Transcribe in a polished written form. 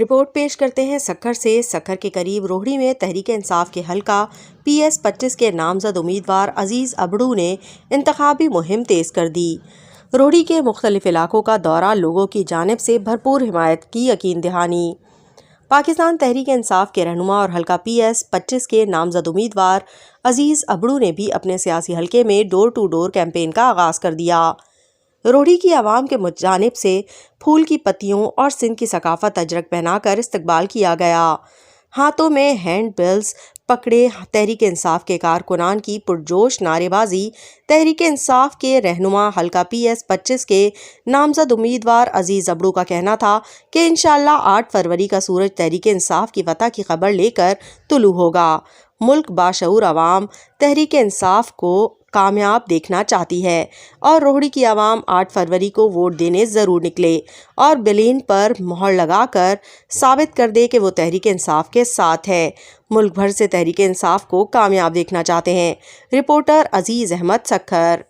Report پیش کرتے ہیں سکھر سے۔ سکھر کے قریب روہڑی میں تحریک انصاف کے حلقہ PS-25 کے نامزد امیدوار عزیز ابڑو نے انتخابی مہم تیز کر دی۔ روہڑی کے مختلف علاقوں کا دورہ، لوگوں کی جانب سے بھرپور حمایت کی یقین دہانی۔ پاکستان تحریک انصاف کے رہنما اور حلقہ PS-25 کے نامزد امیدوار عزیز ابڑو نے بھی اپنے سیاسی حلقے میں ڈور ٹو ڈور کیمپین کا آغاز کر دیا۔ روہڑی کی عوام کے جانب سے پھول کی پتیوں اور سندھ کی ثقافت اجرک پہنا کر استقبال کیا گیا۔ ہاتھوں میں ہینڈ بلز پکڑے تحریک انصاف کے کارکنان کی پرجوش نعرے بازی۔ تحریک انصاف کے رہنما حلقہ PS-25 کے نامزد امیدوار عزیز ابڑو کا کہنا تھا کہ انشاءاللہ 8 فروری کا سورج تحریک انصاف کی فتح کی خبر لے کر طلوع ہوگا۔ ملک باشعور عوام تحریک انصاف کو کامیاب دیکھنا چاہتی ہے اور روہڑی کی عوام 8 فروری کو ووٹ دینے ضرور نکلے اور بلین پر مہر لگا کر ثابت کر دے کہ وہ تحریک انصاف کے ساتھ ہے۔ ملک بھر سے تحریک انصاف کو کامیاب دیکھنا چاہتے ہیں۔ رپورٹر عزیز احمد، سکھر۔